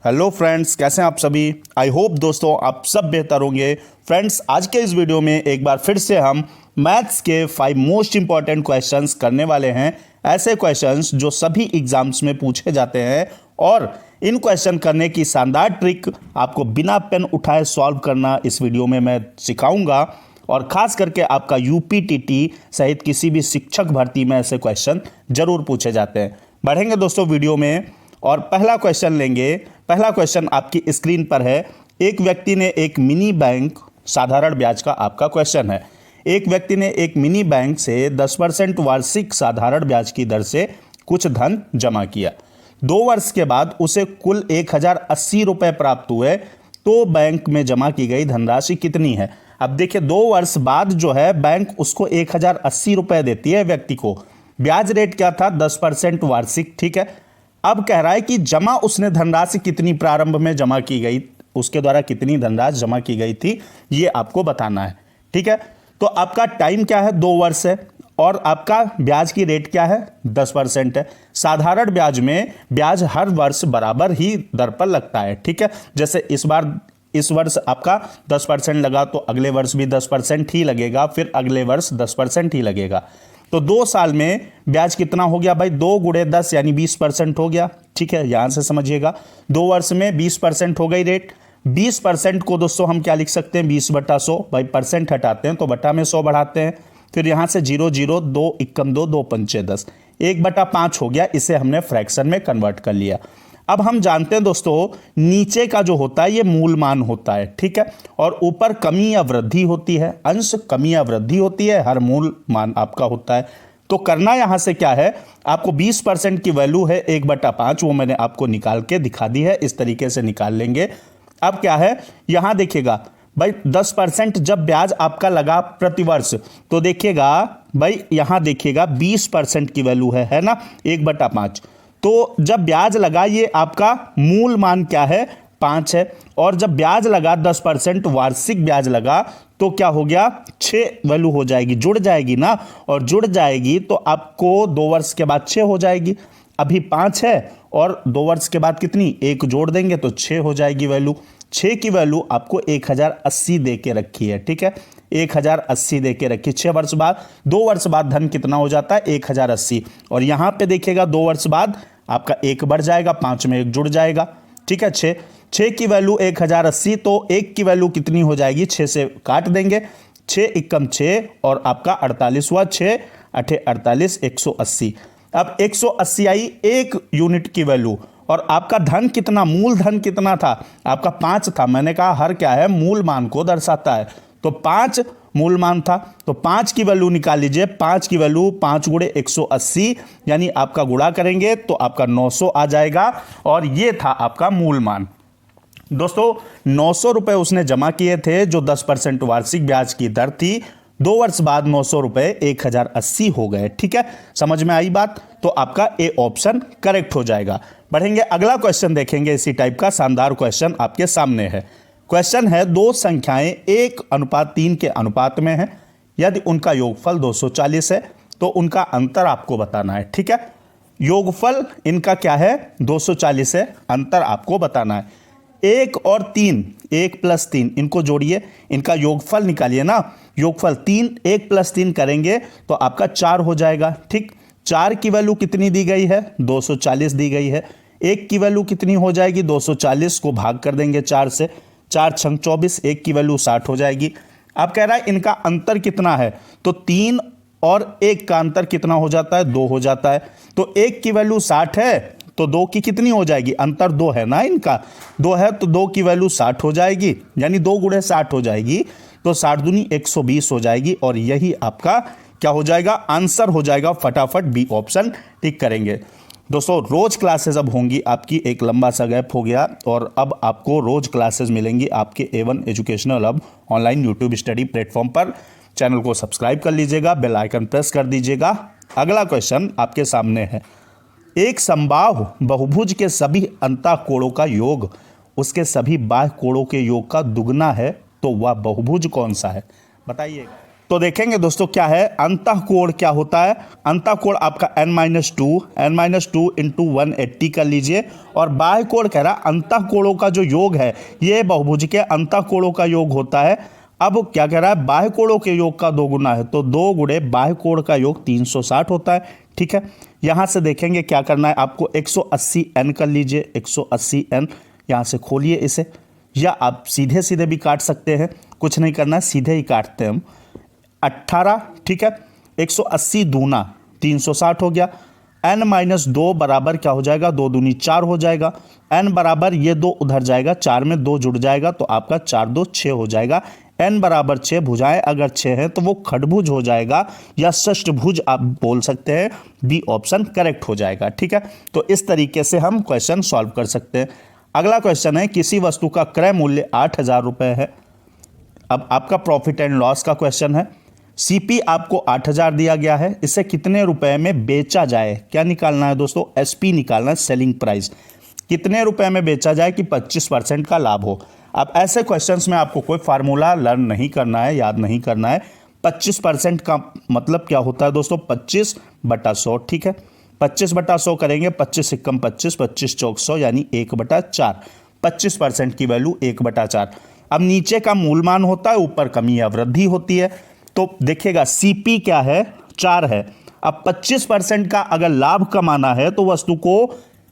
Hello friends, कैसे हैं आप सभी। आई होप दोस्तों आप सब बेहतर होंगे। फ्रेंड्स, आज के इस वीडियो में एक बार फिर से हम मैथ्स के 5 मोस्ट इंपॉर्टेंट क्वेश्चंस करने वाले हैं। ऐसे क्वेश्चंस जो सभी एग्जाम्स में पूछे जाते हैं और इन क्वेश्चन करने की शानदार ट्रिक आपको बिना पेन उठाए सॉल्व करना इस वीडियो में मैं सिखाऊंगा। और ख़ास करके आपका यूपीटीटी सहित किसी भी शिक्षक भर्ती में ऐसे क्वेश्चन जरूर पूछे जाते हैं। बढ़ेंगे दोस्तों वीडियो में और पहला क्वेश्चन लेंगे। पहला क्वेश्चन आपकी स्क्रीन पर है। एक व्यक्ति ने एक मिनी बैंक, साधारण ब्याज का आपका क्वेश्चन है। एक व्यक्ति ने एक मिनी बैंक से 10% वार्षिक साधारण ब्याज की दर से कुछ धन जमा किया। 2 वर्ष के बाद उसे कुल 1080 रुपये प्राप्त हुए, तो बैंक में जमा की गई धनराशि कितनी है। अब देखिए, 2 वर्ष बाद जो है बैंक उसको 1080 रुपये देती है व्यक्ति को। ब्याज रेट क्या था, 10% वार्षिक, ठीक है। अब कह रहा है कि जमा उसने धनराशि कितनी प्रारंभ में जमा की गई, उसके द्वारा कितनी धनराशि जमा की गई थी, ये आपको बताना है, ठीक है। तो आपका टाइम क्या है, 2 वर्ष है और आपका ब्याज की रेट क्या है, 10% है। साधारण ब्याज में ब्याज हर वर्ष बराबर ही दर पर लगता है, ठीक है। जैसे इस वर्ष आपका 10% लगा तो अगले वर्ष भी 10% ही लगेगा, फिर अगले वर्ष 10% ही लगेगा। तो 2 साल में ब्याज कितना हो गया भाई, 2 गुणे 10 यानी 20% हो गया, ठीक है। यहां से समझिएगा 2 वर्ष में 20% हो गई रेट। 20% को दोस्तों हम क्या लिख सकते हैं, 20/100। भाई परसेंट हटाते हैं तो बटा में 100 बढ़ाते हैं, फिर यहां से 0 0 2 1 2 2 5 10 1/5 हो गया। इसे हमने फ्रैक्शन में कन्वर्ट कर लिया। अब हम जानते हैं दोस्तों, नीचे का जो होता है ये मूल मान होता है, ठीक है, और ऊपर कमी या वृद्धि होती है, अंश कमी या वृद्धि होती है, हर मूल मान आपका होता है। तो करना यहां से क्या है, आपको 20% की वैल्यू है 1/5, वो मैंने आपको निकाल के दिखा दी है, इस तरीके से निकाल लेंगे। अब क्या है, यहां देखिएगा भाई 10% जब ब्याज आपका लगा प्रतिवर्ष, तो देखिएगा भाई यहां देखिएगा 20% की वैल्यू है ना, 1/5। तो जब ब्याज लगा, ये आपका मूल मान क्या है, 5 है। और जब ब्याज लगा 10% वार्षिक ब्याज लगा, तो क्या हो गया, 6 वैल्यू हो जाएगी, जुड़ जाएगी ना। और जुड़ जाएगी तो आपको 2 वर्ष के बाद 6 हो जाएगी। अभी 5 है और 2 वर्ष के बाद कितनी, 1 जोड़ देंगे तो 6 हो जाएगी वैल्यू। 6 की वैल्यू आपको 1080 दे के रखी है, ठीक है। 1080 दे के रखी। 6 वर्ष बाद, 2 वर्ष बाद धन कितना हो जाता है, 1080। और यहां पे देखिएगा 2 वर्ष बाद आपका 1 बढ़ जाएगा, 5 में 1 जुड़ जाएगा, ठीक है। 6 की वैल्यू 1080, तो 1 की वैल्यू कितनी हो जाएगी, 6 से काट देंगे, 6 एकम 6 और आपका 48 हुआ, 6 8 48 180। अब 180 आई 1 यूनिट की वैल्यू। और आपका धन कितना, मूल धन कितना था, आपका 5 था। मैंने कहा हर क्या है, मूल मान को दर्शाता है, तो 5 मूल मान था। तो 5 की वैल्यू निकाल लीजिए। 5 की वैल्यू 5 गुणे 180 यानी आपका गुणा करेंगे तो आपका 900 आ जाएगा, और ये था आपका मूल मान। दोस्तों 900 रुपए उसने जमा किए थे, जो 10% वार्षिक ब्याज की दर थी। 2 वर्ष बाद 900 रुपए 1080 हो गए, ठीक है। समझ में आई बात, तो आपका ए ऑप्शन करेक्ट हो जाएगा। बढ़ेंगे, अगला क्वेश्चन देखेंगे। इसी टाइप का शानदार क्वेश्चन आपके सामने है। क्वेश्चन है, 2 संख्याएं 1:3 के अनुपात में है। यदि उनका योगफल 240 है तो उनका अंतर आपको बताना है, ठीक है। योगफल इनका क्या है, 240 है, अंतर आपको बताना है। 1 और 3, 1 + 3, इनको जोड़िए, इनका योगफल निकालिए ना। योगफल 3, 1 + 3 करेंगे तो आपका 4 हो जाएगा, ठीक। 4 की वैल्यू कितनी दी गई है, 240 दी गई है। 1 की वैल्यू कितनी हो जाएगी, 240 को भाग कर देंगे 4 से, 4 × 24, 1 की वैल्यू 60 हो जाएगी। अब कह रहा है इनका अंतर कितना है, तो 3 और 1 का अंतर कितना हो जाता है, 2 हो जाता है। तो 1 की वैल्यू 60 है तो 2 की कितनी हो जाएगी, अंतर 2 है ना, इनका 2 है तो 2 की वैल्यू 60 हो जाएगी, यानी 2 गुणे 60 हो जाएगी, तो 60 दूनी 120 हो जाएगी। और यही आपका क्या हो जाएगा, आंसर हो जाएगा। फटाफट बी ऑप्शन टिक करेंगे। दोस्तों रोज क्लासेस अब होंगी आपकी, एक लंबा सा गैप हो गया और अब आपको रोज क्लासेस मिलेंगी आपके A1 educational hub online YouTube study platform पर। चैनल को सब्सक्राइब कर लीजिएगा, बेल आइकन प्रेस कर दीजिएगा। अगला क्वेश्चन आपके सामने है। एक समबाहु बहुभुज के सभी अंतःकोणों का योग उसके सभी बाह्य कोणों के योग का दुगना है, तो वह बहुभुज कौन सा है, बताइए। तो देखेंगे दोस्तों क्या है, अंतःकोण क्या होता है। अंतःकोण आपका n-2 इंटू 180 कर लीजिए, और बाह्य कोण कह रहा है अंतःकोणों का जो योग है ये बहुभुज के अंतःकोणों का योग होता है। अब क्या कह रहा है, बाह्य कोणों के योग का 2 गुना है, तो 2 गुणे बाह्य कोण का योग 360 होता है। ठीक है, यहां से देखेंगे क्या करना है आपको, 180n कर लीजिए, 180n यहां से खोलिए इसे, या आप सीधे सीधे भी काट सकते हैं, कुछ नहीं करना है, सीधे ही काटते हैं हम। 18, ठीक है, 180 दूना 360 हो गया। n-2 बराबर क्या हो जाएगा, 2 दूनी 4 हो जाएगा। n बराबर ये 2 उधर जाएगा, 4 में 2 जुड़ जाएगा, तो आपका 4 2 6 हो जाएगा। n बराबर 6, भुजाएं अगर 6 है तो वो खडभुज हो जाएगा या षष्ठभुज आप बोल सकते हैं, बी ऑप्शन करेक्ट हो जाएगा। ठीक है, तो इस तरीके से हम क्वेश्चन सॉल्व कर सकते हैं। अगला क्वेश्चन है, किसी वस्तु का क्रय मूल्य 8,000 रुपये है। अब आपका प्रॉफिट एंड लॉस का क्वेश्चन है। सीपी आपको 8,000 दिया गया है, इसे कितने रुपए में बेचा जाए, क्या निकालना है दोस्तों, एसपी निकालना है, सेलिंग प्राइस। कितने रुपए में बेचा जाए कि 25% का लाभ हो। अब ऐसे क्वेश्चंस में आपको कोई फार्मूला लर्न नहीं करना है, याद नहीं करना है। 25% का मतलब क्या होता है दोस्तों, 25/100। ठीक है, 25/100 करेंगे, 25 सिक्कम 25, 25 चौक 100 यानी 1/4। 25% की वैल्यू 1/4। अब नीचे का मूलमान होता है, ऊपर कमी या वृद्धि होती है। तो देखिएगा सीपी क्या है, 4 है। अब 25% का अगर लाभ कमाना है तो वस्तु को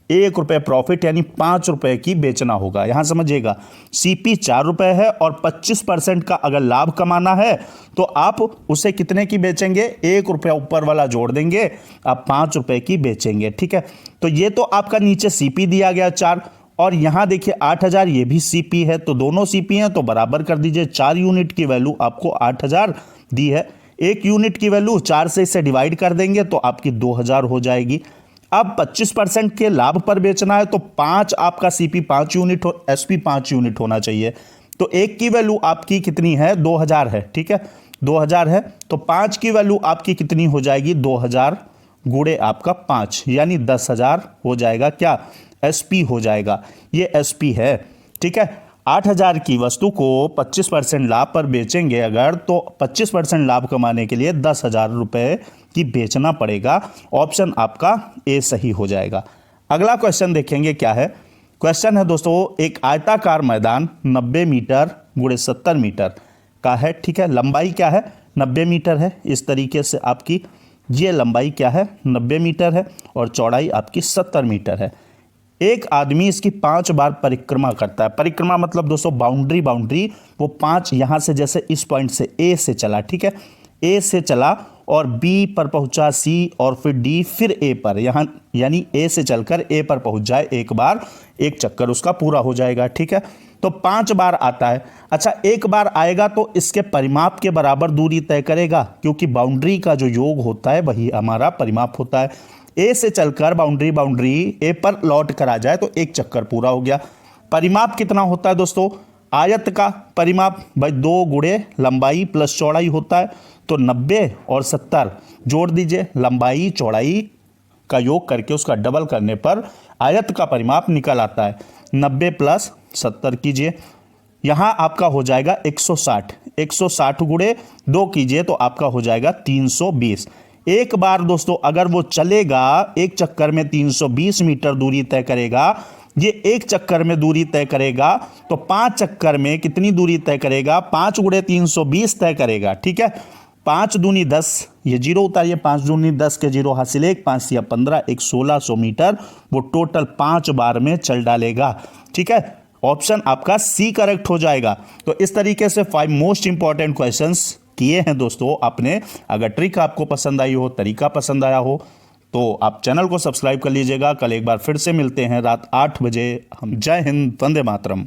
1 रुपये प्रॉफिट यानी 5 रुपये की बेचना होगा। यहां समझिएगा, सीपी 4 रुपये है और 25% का अगर लाभ कमाना है तो आप उसे कितने की बेचेंगे, 1 रुपया ऊपर वाला जोड़ देंगे, आप 5 रुपये की बेचेंगे। ठीक है, तो ये तो आपका नीचे सीपी दिया गया 4, और यहां देखिए 8,000 ये भी सीपी है, तो दोनों सीपी हैं तो बराबर कर दीजिए। 4 यूनिट की वैल्यू आपको 8,000 दी है, 1 यूनिट की वैल्यू 4 से इसे डिवाइड कर देंगे तो आपकी 2,000 हो जाएगी। अब 25% के लाभ पर बेचना है तो 5 आपका सीपी 5 यूनिट हो, एसपी 5 यूनिट होना चाहिए। तो 1 की वैल्यू आपकी कितनी है, 2,000 है। ठीक है, 2,000 है, तो 5 की वैल्यू आपकी कितनी हो जाएगी, 2,000 गुणे आपका 5 यानी 10,000 हो जाएगा, क्या एसपी हो जाएगा, ये एसपी है। ठीक है, 8,000 की वस्तु को 25% लाभ पर बेचेंगे अगर, तो 25% लाभ कमाने के लिए 10,000 रुपये की बेचना पड़ेगा। ऑप्शन आपका ए सही हो जाएगा। अगला क्वेश्चन देखेंगे क्या है। क्वेश्चन है दोस्तों, एक आयताकार मैदान 90 मीटर गुणे 70 मीटर का है। ठीक है, लंबाई क्या है, 90 मीटर है। इस तरीके से आपकी ये लंबाई क्या है, 90 मीटर है, और चौड़ाई आपकी 70 मीटर है। एक आदमी इसकी 5 बार परिक्रमा करता है। परिक्रमा मतलब दोस्तों बाउंड्री वो 5 यहां से, जैसे इस पॉइंट से ए से चला, ठीक है, ए से चला और बी पर पहुंचा, सी और फिर डी, फिर ए पर, यहां यानी ए से चलकर ए पर पहुंच जाए एक बार, एक चक्कर उसका पूरा हो जाएगा। ठीक है, तो 5 बार आता है। अच्छा, एक बार आएगा तो इसके परिमाप के बराबर दूरी तय करेगा, क्योंकि बाउंड्री का जो योग होता है वही हमारा परिमाप होता है। ए से चलकर बाउंड्री ए पर लौट कर आ जाए तो एक चक्कर पूरा हो गया। परिमाप कितना होता है दोस्तों, आयत का परिमाप भाई 2 गुणे लंबाई प्लस चौड़ाई होता है, तो 90 और 70 जोड़ दीजिए, लंबाई चौड़ाई का योग करके उसका डबल करने पर आयत का परिमाप निकल आता है। 90 प्लस 70 कीजिए, यहां आपका हो जाएगा 160, 160 गुणे 2 कीजिए तो आपका हो जाएगा 320। एक बार दोस्तों अगर वो चलेगा, एक चक्कर में 320 मीटर दूरी तय करेगा, ये एक चक्कर में दूरी तय करेगा, तो 5 चक्कर में कितनी दूरी तय करेगा, 5 गुणे 320 तय करेगा। ठीक है, 5 दूनी 10, ये जीरो उतारिए, 5 दूनी 10 के जीरो हासिल 1, 5 या 15, 1600 मीटर वो टोटल 5 बार में चल डालेगा। ठीक है, ऑप्शन आपका सी करेक्ट हो जाएगा। तो इस तरीके से 5 मोस्ट इंपॉर्टेंट क्वेश्चंस किए हैं दोस्तों आपने। अगर ट्रिक आपको पसंद आई हो, तरीका पसंद आया हो, तो आप चैनल को सब्सक्राइब कर लीजिएगा। कल एक बार फिर से मिलते हैं रात 8 बजे। हम जय हिंद, वंदे मातरम।